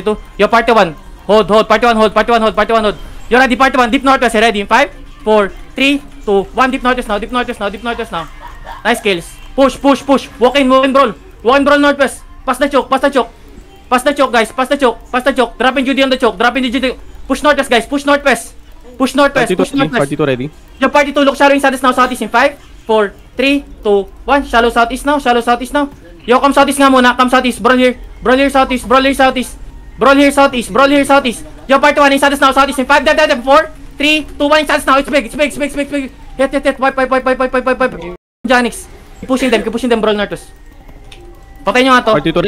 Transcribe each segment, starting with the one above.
42. Yo, party 1. Hold. Party 1, hold. You're ready, party 1. Deep northwest. Ready? 5, 4, 3, 2, 1. Deep northwest now. Nice kills. Push. Walk in, brawl. Northwest. Pass the choke, guys. Pass the choke. Drop in Judy on the choke. Push northwest, guys. Push northwest. Party 2 ready. Yo, party 2. Look, shadowing southeast now. Southeast in 5, 4, 3, 2, 1. Shallow southeast now. Yo, come southeast nga muna. Come southeast. Brawl here southeast. Yo, party 1. In southeast now. Southeast in 5, 4, 3, 2, 1. In southeast now. It's big. Hit. Wipe. Janix. Keep pushing them. Brawl northwest. Patay nyo nga to. Party 2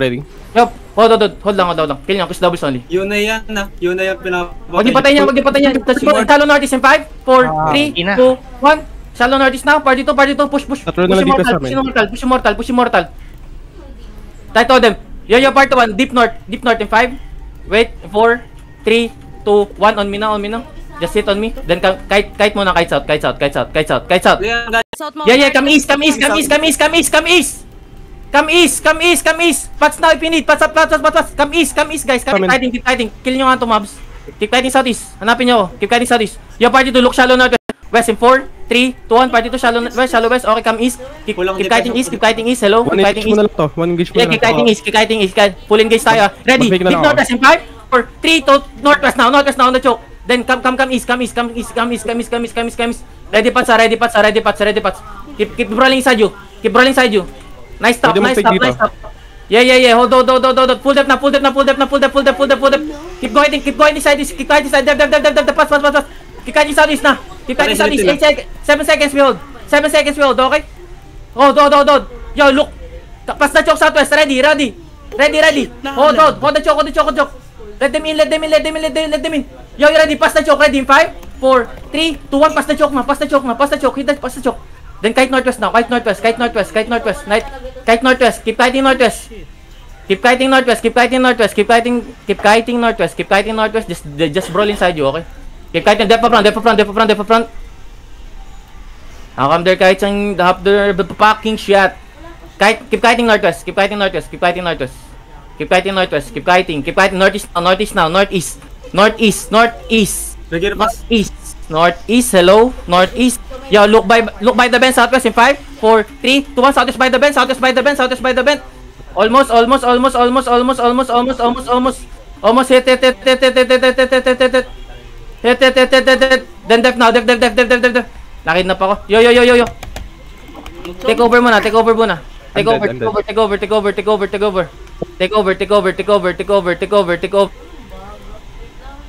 ready. Yup. Hold lang. Kill nyo. Kiss doubles only. Yun na yan pinapatay. Wag niyo patayin yan. Shallow northeast in 5, 4, 3, 2, 1. Shallow northeast now. Party 2. Push. Push immortal. Tayo them. Yo, party 1. Deep north in 5. Wait. 4, 3, 2, 1. On me now. Just sit on me. Then kite muna. Kite south. Yeah. Come east. Come east. Pats now if you need. Pats. Come east, guys. Keep fighting. Kill nyo nga to, mobs. Keep fighting southeast. Hanapin nyo ako. Keep fighting southeast. Yo, party 2. Look shallow north. West in 4, 3, 2, 1. Party 2. Shallow west. Okay, come east. Keep fighting east. Hello. Keep fighting east. Yeah, keep fighting east. Full engage tayo. Ready. Keep northwest in 5, 4, 3, 2. Northwest now on the choke. Then come east. Ready pats. Keep brawling inside you. Nice stop. Yeah. Hold. Pull depth now. Keep going inside this. Pass. Keep kiting southeast na. Keep kiting southeast. 7 seconds we hold. Okay? Hold. Yo, look. Pass the choke southwest. Ready. Hold the choke. Let them in. Yo, you ready? Pass the choke. Ready in 5, 4, 3, 2, 1. Pass the choke. Hit the pass the choke. Then kite northwest now. Kite northwest. Kite northwest. Keep kiting northwest. Just brawl inside you, okay? Keep kiting. Depth up front. How come their kites and have their packing shot? Keep kiting northwest. Keep kiting. Northeast now. Northeast. Hello. Northeast. Yo, look by the bend. Southwest in 5, 4, 3, 2, 1. Southwest by the bend. Almost. Hit. Then def now. Nakidnap ako. Yo. Take over muna. Take over.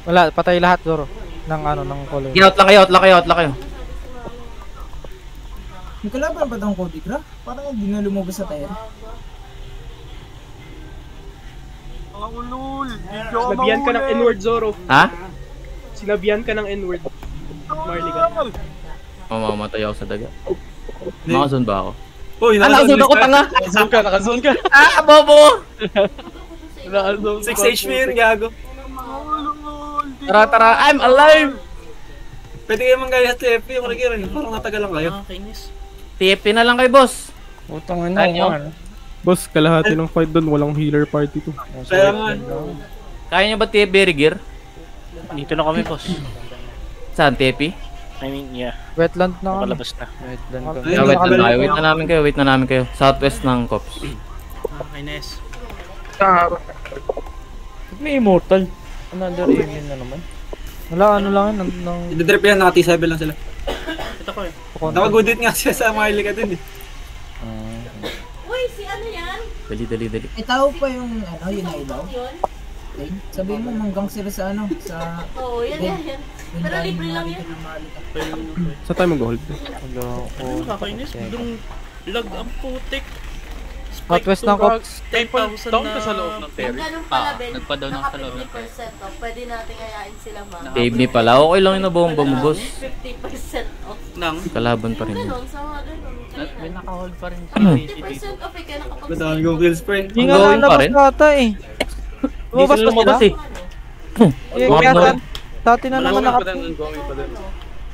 Wala, patay lahat, Zoro. Ng color. Out lang kayo. May kalaban ba itong Cody Gra? Parang hindi na lumabas sa tayo. Sinabihan ka ng N-word, Zoro. Ha? Sinabihan ka ng N-word. Marley ka. Mamamatay ako sa daga. Nakazone ba ako? Uy, nakazone ako, tanga! Nakazone ka. Bobo! 6 HP yun, gago. Tara, I'm alive! Pwede kayo manggaya sa TFP, parang natagal lang kayo. TFP na lang kayo, boss. Utang ano. Boss, kalahati ng fight doon, walang healer party to. Kaya nga. Kaya nyo ba TFP Rigger? Dito na kami, boss. Saan, TFP? I mean, yeah. Wetland na kami. Nakalabas na. Wait na namin kayo. Southwest ng Cops. Okay, nice. May immortal. Another alien na naman. Wala, ano lang yun. Idadrip yan, naka-T7 lang sila. Ito ko eh. Nakagudit nga siya sa Marley ka din eh. Uy, si ano yan? Dali. Itaw pa yung yun na ilaw. Sabihin mo, manggang sila sa sa... Oo, yan. Pero libre lang yan. Sa tayo mag-hold. Kakainis, biglang lag ang putik. Southwest ng Cops. 10,000 Down ka sa loob ng Terry. Ganun pala, Ben. Nagpa-down ako sa loob ng Naka 50% off. Pwede natin kayain sila, ma'am. Dave ni pala. Okay lang yung nabomba mo, boss. 50% off. Nang? Kalaban pa rin yun. Ganun, sa mga ganun. May naka-hold pa rin. 50% off eh, kaya nakapag-save. Madami kong kills, friend. Hindi nga Going pa lalabas rin? ata eh. Lumabas pa sila? Mga Dati na naman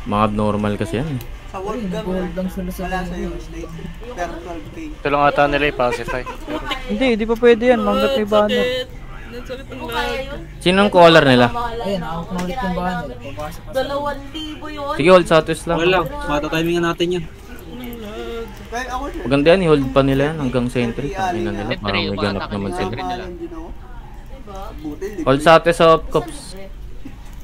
Mga abnormal kasi yan eh. Gold lang sila sa Ito lang ata nila i-pacify. Hindi pa pwede yan. Hanggat may banner. Nagsakit ng Kung kaya lag. yun. Sinong caller nila? Ayun, nakakaulit yung banner. Papasok ka sa... 2,000 yun. Sige, hold Southwest lang. Okay lang, matatimingan natin yan. Maganda yan, i-hold pa nila yan hanggang sentry. Tangina nila, parang may ganap naman sila. Diba? Hold Southwest of Cops.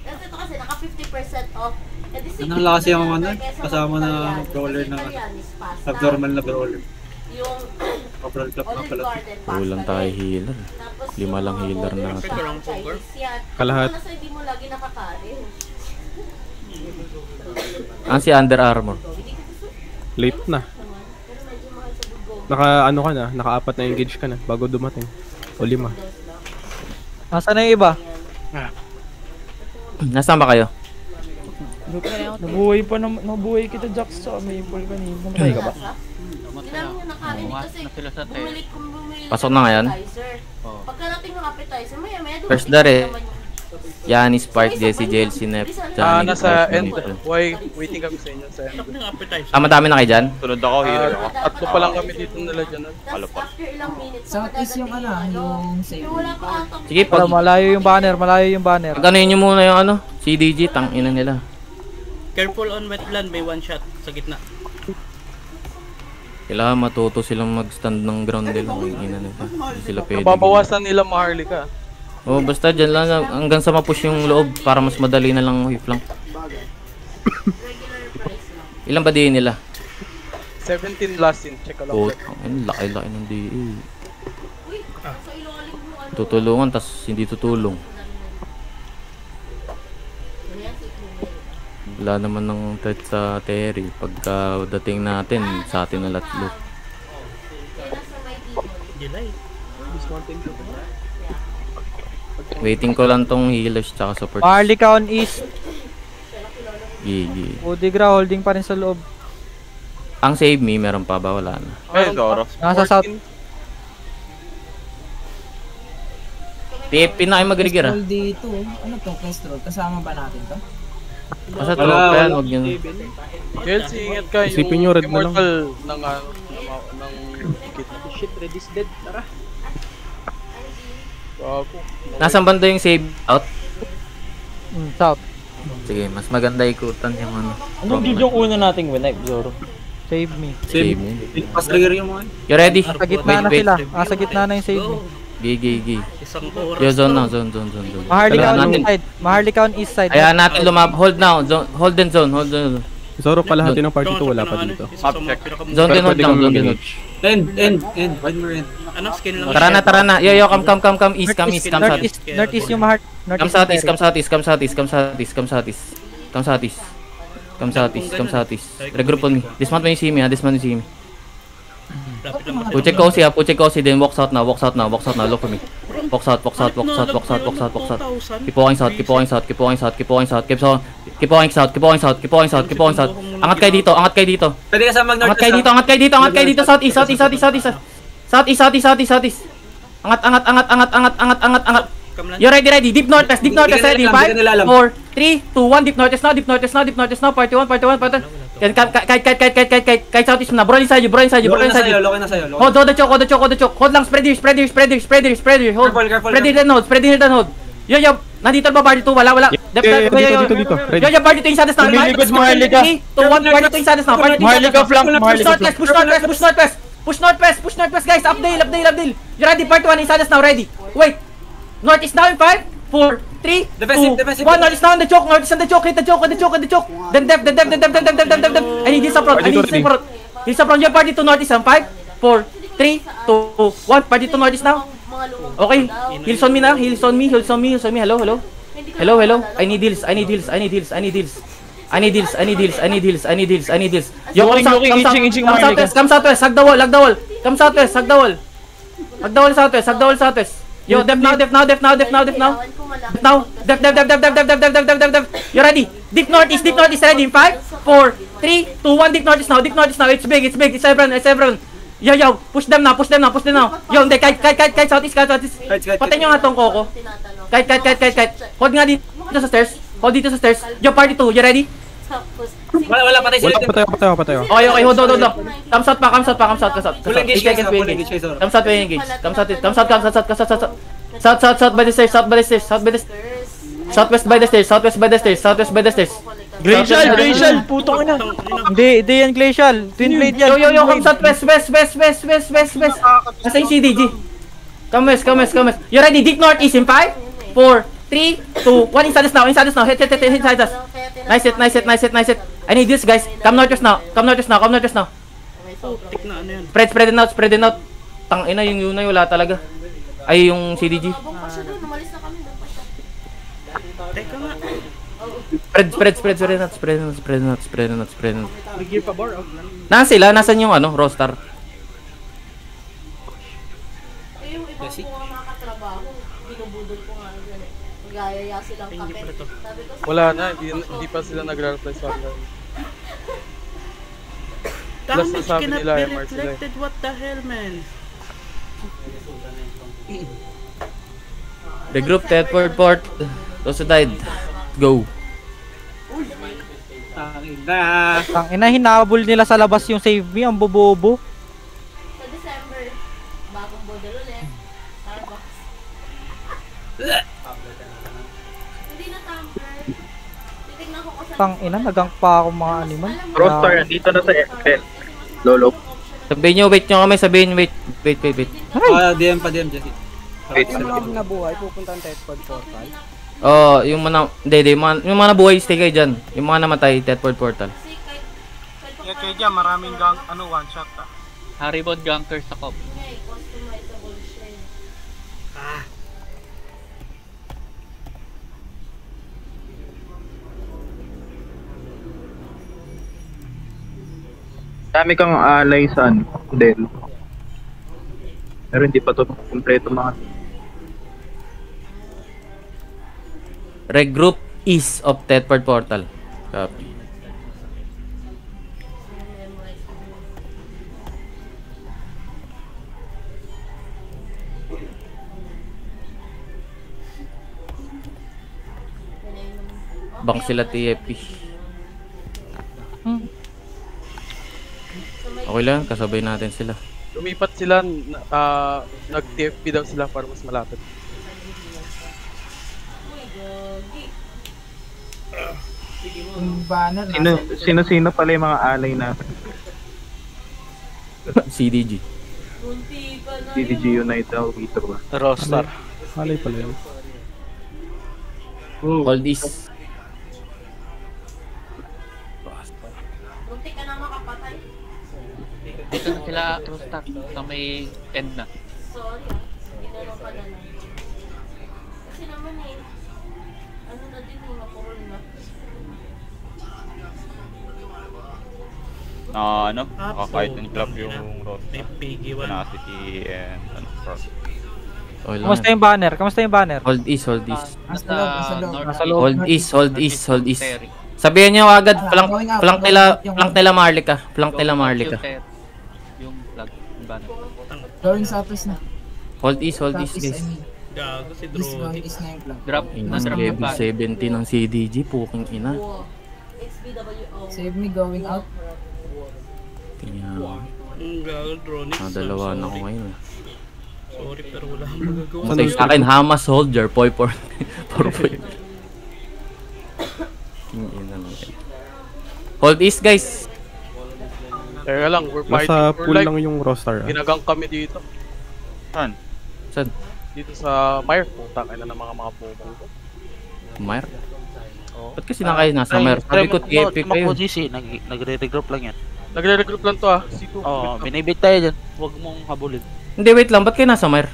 Kasi ito kasi naka 50% off. Eh, di Ano lang kasi yung ano, kesa kasama na Marianis, brawler na Marianis pasta. abnormal na brawler. Yung Overall club na Olive pala. Garden pasta. Kulang tayo healer. Tapos 5 lang yung healer mga natin. burgers, Chinese yan. Kalahat. Ano sa hindi mo lagi nakakain? Ang si Under Armour. Late na. Pero medyo mahal sa bugo. Naka-ano ka na, naka-4 na engage ka na bago dumating. O 5. Nasaan na yung iba? Nasaan ba kayo? Nabuhay kita, Jax, sa Maple kanina. Namatay ka ba? Hindi namin yung nakain kasi bumili. Pasok na ngayon? Appetizer. Pagkarating ng appetizer, maya First dare. Yanis Park, Jesse, JLC, Nep, Johnny, Nasa Park, end. Maple. Why waiting kami sa inyo sa end. Tapos ng appetizer. Madami na kayo dyan? Sunod ako, healer ako. Tatlo pa lang kami dito nila dyan. Tapos after ilang minutes, Southeast yung ano, yung save. yung wala pa atang Sige, Para pag malayo yung banner, malayo yung banner. pag-anuhin nyo muna yung ano, CDG, tang ina nila. Careful on wetland, may one shot sa gitna. Kailangan matuto silang mag-stand ng ground nila. Ang ina nila. Hindi sila pwede. Nababawasan nila Maharlika. Oh, basta dyan lang hanggang sa mapush yung loob para mas madali na lang hip lang. Ilan ba din nila? 17 last in. Check ko lang. Oh, ang laki-laki ng DE. Tutulungan tas hindi tutulong. Wala naman ng threat sa Terry. Pagka dating natin, sa atin na latlo. Delay. Waiting ko lang tong healers tsaka support. Maharlika on east. Gigi. Udigra holding pa rin sa loob. Ang save me, meron pa ba? Wala na. Ay, Zoro. Nasa south. TFP na kayo mag-rigger ah. Kestrel dito. Ano to, Kestrel? Kasama ba natin to? Basta tropa yan, huwag yun. JLC, ingat ka. Isipin nyo, red na lang. Immortal ng ng Shit, red is dead. Tara. Bago. Nasaan banda yung save out? South. Sige, mas maganda ikutan yung ano. Anong build yung una nating winig, Zoro? Save me. Save me. Pass trigger yung mga. You ready? Sa gitna na sila. Sa gitna na yung save me. Gigi. Isang oras. Yo, zone na, zone. Maharlika on Kailangan east natin- side. Maharlika on east side. Kaya natin hold now. Hold and zone. Zoro kalahati ng party to, wala pa dito. Zone din, hold down. Zone din, hold. End. Wide more end. Ano, skin lang. Tara na. Yo, come east, come south. Northeast yung Mahart. Come southeast. Regroup on me. Dismount when you see me, Pucheck Kosi, then walk south now. Look for me. Walk south. Keep walking south. Keep walking south. Angat kayo dito. Pwede ka sa mag-north. Angat kayo dito. Southeast. Angat. You ready? Deep northwest, ready. 5, 4, 3, 2, 1, deep northwest now. Party 1. Kahit southeast na. Bro inside you. Lokin na sa'yo. Hold the choke. Hold lang, spread here. Hold. Careful. Spread here then hold. Yo, nandito ba party 2? Wala. Dito. Ready. Yo, party 2 inside us now. 5, 4, 3, 2, 1, party 2 inside us now. Maharlika flank. Push northwest, guys. Updale. You ready? Part 1 inside us now. Ready. Wait. North is now in 5, 4, 3, 2, 1. North is now on the choke. Hit the choke. Then def. I need this up front. He's up front. Your party to north is on 5, 4, 3, 2, 1. Party to north is now. Okay. Heals on me now. Heals on me. Hello. I need heals. Yo, come southwest. Hug the wall. Come southwest. Hug the wall southwest. Yo, def now. Def. You ready? Deep northeast ready in 5, 4, 3, 2, 1. Deep northeast now. It's big. It's everyone. Yo, push them now. Yo, hindi, kahit southeast. Patay nyo nga tong Coco. Kahit. Hold nga dito sa stairs. Yo, party 2, you ready? Wala patay sila. Patayo. Okay, hold. Come south pa. Full engage guys. Come south. South by the stairs, south by the stairs, south by the stairs. Southwest by the stairs, southwest by the stairs, southwest by the stairs. Glacial, putong ina. Hindi yan Glacial. Twin blade yan. Yo, come southwest, west. Nasa yung CDG. Come west. You ready? Deep northeast in 5, 4, 3, 2, 1. Inside us now. Hit inside us. Nice it. I need this, guys. Come northwest now. Tik na ano yan. Spread it out. Tangina yung Yunay, wala talaga. Ay, yung CDG. Umalis na kami doon pa siya. Teka nga. Spread out. May gear pa bar out na. Nasaan yung roster? Eh, yung ibang mga nakatrabaho, binubudol ko nga dyan eh. Magayaya silang Hindi kape. pala to. Sabi ko sa Wala na, hindi pa sila nagre-reply sa akin. Damage nasabi cannot nila, be MR sila eh. reflected. What the hell, man? Regroup, Tedford Port. Those who died. Go. Tangina, hinabol nila sa labas yung save me, ang bobobo. sa December, bagong model ulit. Starbucks. Hindi na tamper. Titignan ko kasi. Tangina, nagang pa ako mga animal. Roster, dito na sa FL. Lolo. Sabihin nyo, wait nyo kami. Wait. DM Jesse. Wait, Oh, yung mga yung mga nabuhay, stay kayo dyan. Yung mga namatay, Tedford Portal. Kaya kayo dyan, maraming gang, one shot ah. Haribon ganker sa cop. customizable siya eh. Dami kang alay sa Del. Pero hindi pa to kumpleto mga. Regroup east of Tedford Portal. Copy. Bang sila TFP. Okay lang, kasabay natin sila. Lumipat sila, nag-TFP daw sila para mas malapit. Yung banner Sino pala yung mga alay natin? CDG. DDG United daw, dito ba? Roster. Halay pala yun. Hold this. Muntik ka na makapatay. Dito na sila Rostock sa may end na. Sorry ginano pa na lang. Kasi naman eh, ano na din yung napurol na. Kahit yung club yung roster. Na City and Cross. Okay lang. Kamusta yung banner? Hold east. Nasa loob. Hold east. Sabihin nyo agad, flank nila Marlica. Yung flag, yung banner. Going southwest na. Hold east, Southeast, guys. Gago si East going east na yung plan. Drop na drop yung Level banner. 70 ng CDG, puking ina. Wow. XBWO. Save me going out. Tingnan. Gago drone. Dalawa na ko ngayon. Sorry pero wala akong magagawa. Matay sa akin, Hamas Soldier, Poy for Poy. Hold east, guys. Teka lang, we're fighting Nasa for pool life. lang yung roster. Ginagang kami dito. Saan? Saan? Dito sa Mire. Puta kayo na ng mga bubong ko. Myr? Ba't kasi na kayo nasa Myr? Sabi ko, TFP kayo. Nagre-regroup lang yan. Nagre-regroup lang to C2. Binibig tayo dyan. Huwag mong habulin. Hindi, wait lang. Ba't kayo nasa Myr?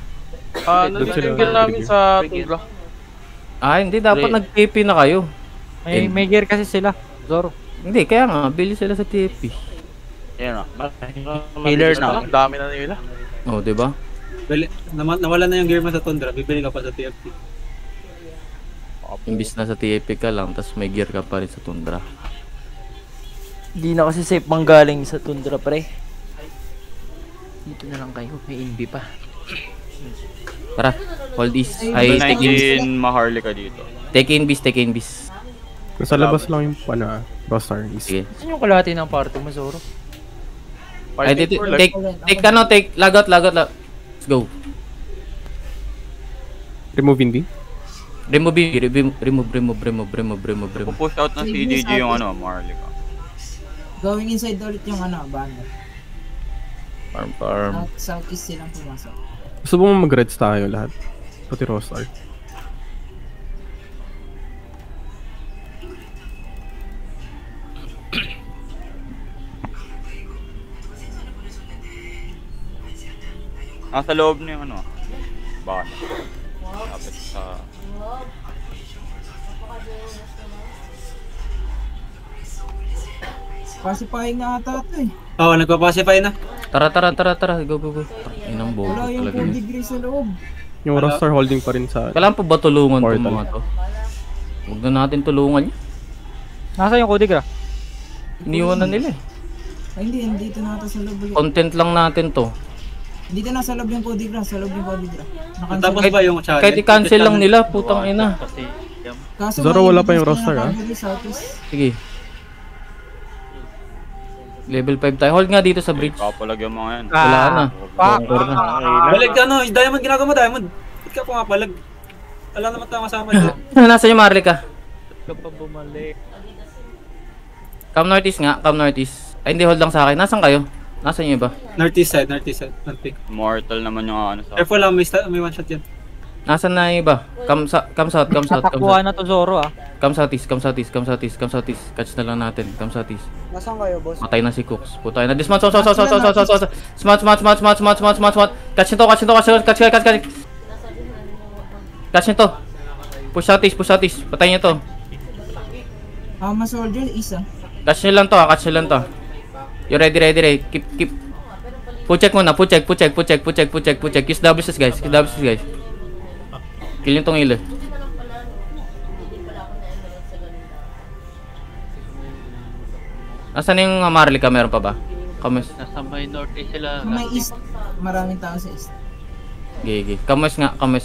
Nag-tinggal namin sa Tundra. Hindi. Dapat nag-TP na kayo. May gear kasi sila. Zoro. Hindi, kaya nga. Bili sila sa TP. Yan o. Healer na. Ang dami na nila. Oh, diba? Nawala na yung gear mo sa Tundra, bibili ka pa sa TFT. Imbis na sa TFP ka lang, tapos may gear ka pa rin sa Tundra. Hindi na kasi safe manggaling sa Tundra, pre. Dito na lang kayo. May inbi pa. Tara, hold east. Ay, take in. Maharlika dito. Take in bis. Nasa labas lang yung roster. Sige. Saan yung kalahati ng party mo, Zoro? Ay, take, log out. Let's go. Remove Indy. Remove. Push out ng CJG yung ano, Marley ko. Going inside ulit yung ano, banner. Farm. Southeast silang pumasok. Gusto mo mag-reds tayo lahat. Pati Rostar. Nasa loob niya yung ano. Baka na. Lapit sa... Pacifying na ata ito eh. Oo, nagpa-pacify na. Tara. Go. Inang bobo Wala yung talaga. 4 degrees sa loob. Yung Rostar holding pa rin sa... Kailangan pa ba tulungan Portal. itong mga to? Huwag na natin tulungan yun. Nasa yung Kodigra? Iniwan na nila eh. Ay hindi, dito na ata sa loob ulit. Content lang natin to. Dito na sa loob yung Kodigra, sa loob yung Kodigra. Tapos ba yung challenge? Kahit i-cancel lang nila, putang ina. Kaso Zoro, wala pa yung gusto roster, na ah. kagad yung Southeast. Sige. Level 5 tayo. Hold nga dito sa bridge. Kapalag yung mga yan. Wala na. Bunker na. Balik ka, no? Diamond, ginagawa mo Diamond. Ba't ka pumapalag? Wala naman tayo kasama dyan. Nasa yung Marley ka? Ka pa bumalik. Come northeast nga, come northeast. Ay hindi, hold lang sa akin. Nasaan kayo? Nasaan yung iba? Northeast side. Northeast. Mortal naman yung ano sa... Careful lang, may one shot yan. Nasaan na yung iba? Come south. Natakuha na to Zoro ah. Come southeast. Catch na lang natin. Come southeast. Nasaan kayo, boss? Matay na si Cooks. Putay na. Dismount. Smart. Catch nito. Catch nito. Push southeast. Patay niyo to. Ama soldier, isa. Catch nyo lang to. You ready. Keep. Pucheck muna. Pucheck. Use WSS guys. Kill nyo tong healer. Nasaan yung Marley ka? Meron pa ba? Kames. Nasa may northeast sila. May east, maraming tao sa east. Gigi. Kames nga. Kames.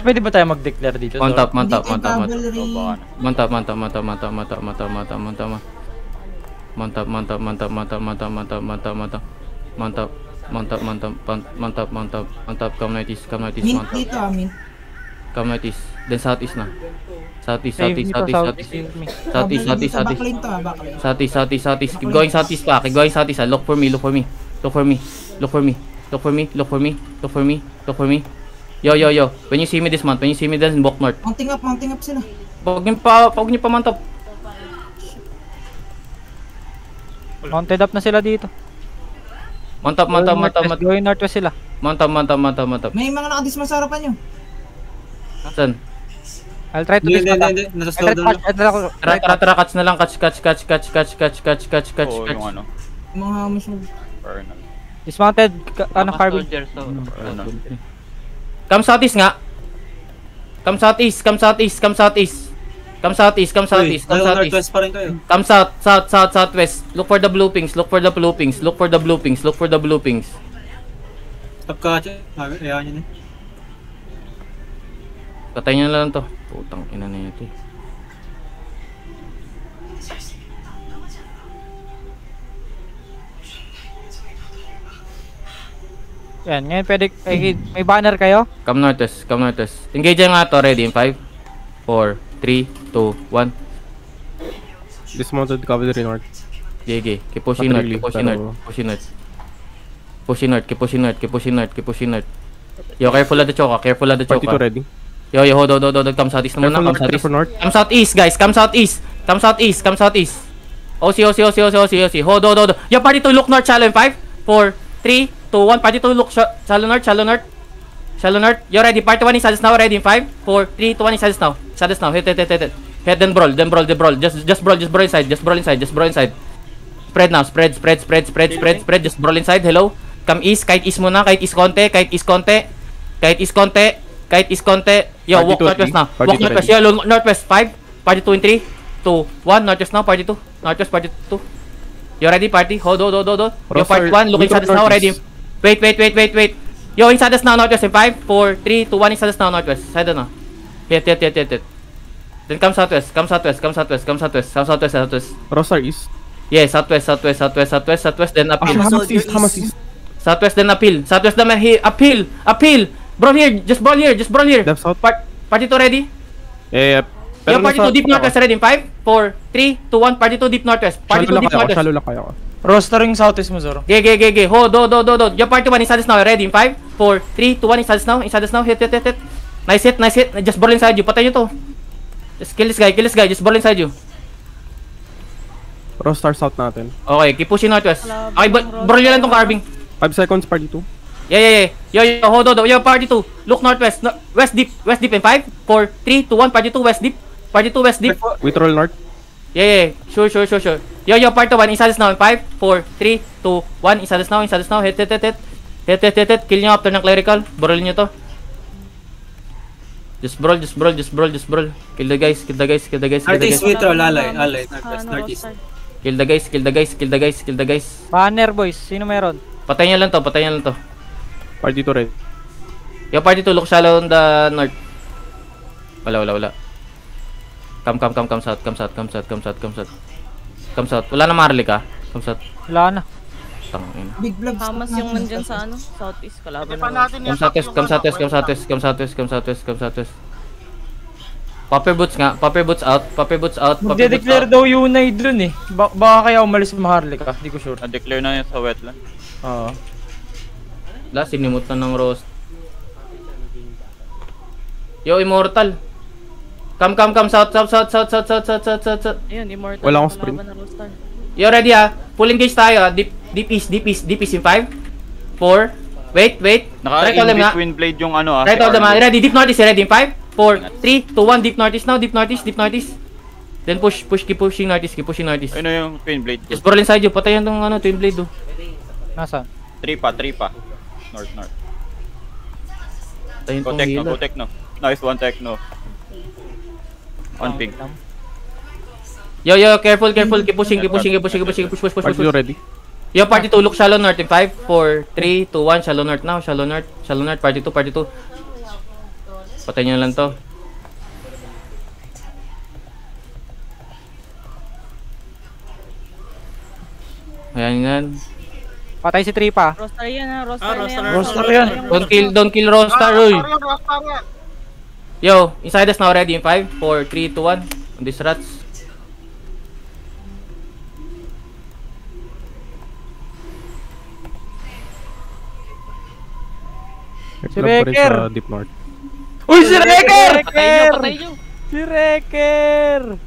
Pwede ba tayo mag-declare dito? Mantap. Come northeast, Mint mantap. dito mint. Come northeast. Then southeast na. Southeast. Backline to backline. Southeast. Keep going southeast pa. Look for me. Yo. When you see me this month, then walk north. Mounting up sila. Pag niyo pa mantap. Mounted up na sila dito. Mantap. Going northwest sila. Mantap. May mga nakadisma sa harapan nyo. Saan? I'll try to Hindi. dismount. Nasa slow down lang. Tara, catch na lang. Catch. Oo, yung ano. Mga hamas mo. Infernal. Dismounted, Carbon. Come southeast nga. Come southeast. Northwest pa rin kayo. Come southwest. Look for the blue pings. Stop ka, ayaw nyo na. Patay nyo na lang to. Putang ina na ito. Yan, ngayon pwede, may banner kayo? Come northwest. Engage nga to. Ready in 5, 4, 3, 2, 1. Dismounted cavalry north. GG. Keep pushing north. Yo, careful of the choka. Party 2 ready. Yo, hold. Come southeast na muna. Careful north. Come southeast, guys. Come southeast. OC. Hold. Yo, party to look north. Shallow in 5, 4, 3, 2, 1. Party to look shallow north. Yo, ready. Party 1 is saddest now. Ready in 5, 4, 3, 2, 1 is saddest now. Hit. Then brawl. Just brawl inside. Spread now. Spread. Just brawl inside. Hello. Come east. Kite east muna. Kite east konti. Yo, walk northwest now. Walk northwest. Yo, northwest. 5. Party 2 in 3, 2, 1. Northwest now. Party 2. You ready, party? Hold. Yo, party 1. Look inside us now. Ready. Wait. Yo, inside us now. Northwest in 5, 4, 3, 2, 1. Inside us now. Northwest. Side na. Hit. Then come southwest. Southwest. Rostar east. Yeah, southwest. Then up hill. Hamas east. Southwest then uphill. Southwest then uphill. Uphill. Brawl here. Just brawl here. Just brawl here. Left south. Party 2 ready? Pero Yung party 2 deep northwest ready. 5, 4, 3, 2, 1. Party 2 deep northwest. Party 2 deep northwest. Shallow lang kaya ko. Roster yung southeast mo, Zoro. Okay. Ho, do. Yung party 1 inside us now. Ready? 5, 4, 3, 2, 1. Inside us now. Hit. Nice hit. Just brawl inside you. Patay nyo to. Just kill this guy. Just brawl inside you. Rostar south natin. Okay, keep pushing northwest. Okay, brawl nyo lang tong carving. 5 seconds, party 2. Yeah. Yo, hold on. Yo, party 2. Look northwest. West deep in 5, 4, 3, 2, 1. Party 2 west deep. Party 2 west deep. We troll north. Yeah. Sure. Yo, party 1. Inside us now in 5, 4, 3, 2, 1. Inside us now. Hit. Kill nyo after ng clerical. Brawl nyo to. Just brawl. Kill the guys. Northeast, we troll. Alay. Northeast. Kill the guys. Banner, boys. Sino meron? Patayin nyo lang to. Party 2 red. Yo, party 2, look shallow on the north. Wala. Come south. Wala na Marley ka. Come south. Wala na. Tangin. Big vlogs. Hamas yung nandyan sa ano, southeast, kalaban na. Come southwest. Popper boots out. Magde-declare daw Yunay dun eh. Baka kaya umalis Maharlika, di ko sure. Na-declare na yun sa wetland. Oo. Wala, sinimut na ng Rose. Yo, Immortal. Come south. Ayun, Immortal. Wala akong kalaban sprint. na Rostar. Yo, ready Full engage tayo Deep east in 5, 4, wait. Right all them nga. Naka-in-between blade yung Right all them nga. Ready, deep northeast, ready in 5, 4, 3, 2, 1, deep northeast now, deep northeast. Then keep pushing northeast. Ayun na yung twin blade. Just brawl inside you, patayan tong twin blade do. Nasaan? 3 pa. North. Patayin Go tong techno. healer. Nice one techno. On ping. Yo, careful, keep pushing, push. Party 2 ready. Yo, party 2, look shallow north in 5, 4, 3, 2, 1, shallow north now, party 2. Patayin nyo lang to. Ayan. Patay si Tripa. Rostar yan ha, Rostar na yan. Rostar yan. Don't kill Rostar, oy. Yo, inside us now ready in 5, 4, 3, 2, 1. On these rats. Si Wrecker! Sa deep north. Uy, si Wrecker! Patay nyo. Si Wrecker!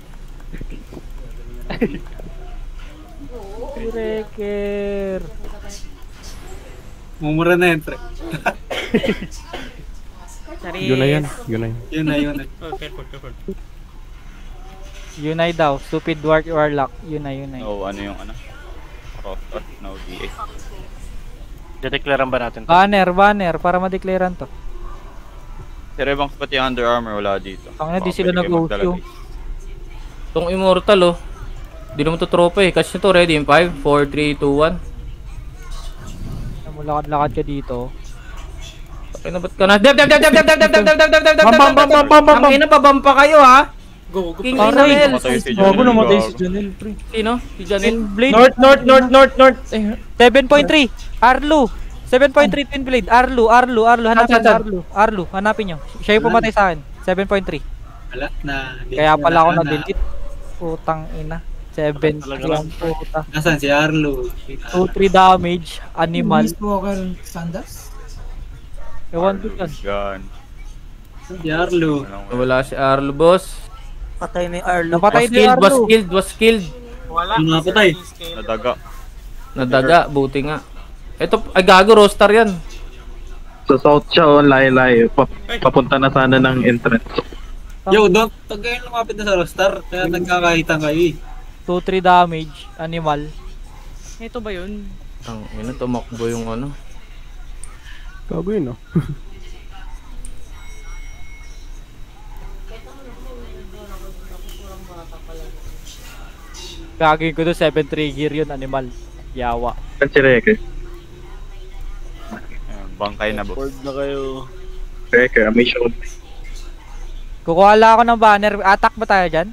Si Wrecker! Mumura na yan, pre. Yun na yan. Yun na. Oh, careful. Yunay daw. Stupid warlock. Yunay. No, yung Rostar. No, DA. Dedeclarean ba natin to? Banner. Para ma-declarean to. Si Rebang pati Under Armour wala dito. Ang di sila nag-go-to. Tong Immortal di naman to tropa Catch nyo to ready in 5, 4, 3, 2, 1. Lakad-lakad ka dito. Okay na ba't ka na? Dab! Bam! Ang ina, pabampa kayo ha! Go. King Aray! Inamel! Namatay si Bago Janelle. namatay si Janelle, pre. Sino? Si Janelle? North. 7.3. Arlo. 7.3 twin blade. Arlo. Hanapin Saan? Arlo. Hanapin nyo. Siya yung pumatay sa akin. 7.3. Wala na. Kaya pala ako na-delete. Putang ina. 7 ang puta. Nasaan si Arlo? 2-3 damage. Animal. Miss Walker Sanders? Ewan ko yan. Gun. Si Arlo. Wala si Arlo, boss. Napatay ni Arlo. Was killed. Wala. Yung napatay. Nadaga. Nadaga, buti nga. Ito, ay gago, Rostar yan. Sa south siya, layo. Papunta na sana ng entrance. Yo, pag kayo lumapit na sa Rostar, kaya nagkakahitan kayo 2-3 damage. Animal. Ito ba yun? Ang ina, tumakbo yung Gago yun Gagawin ko doon 7 trigger yun. Animal. Yawa. Kan si Reke. Bangkay na boss. Reke, may show. Kukuha lang ako ng banner. Attack ba tayo dyan?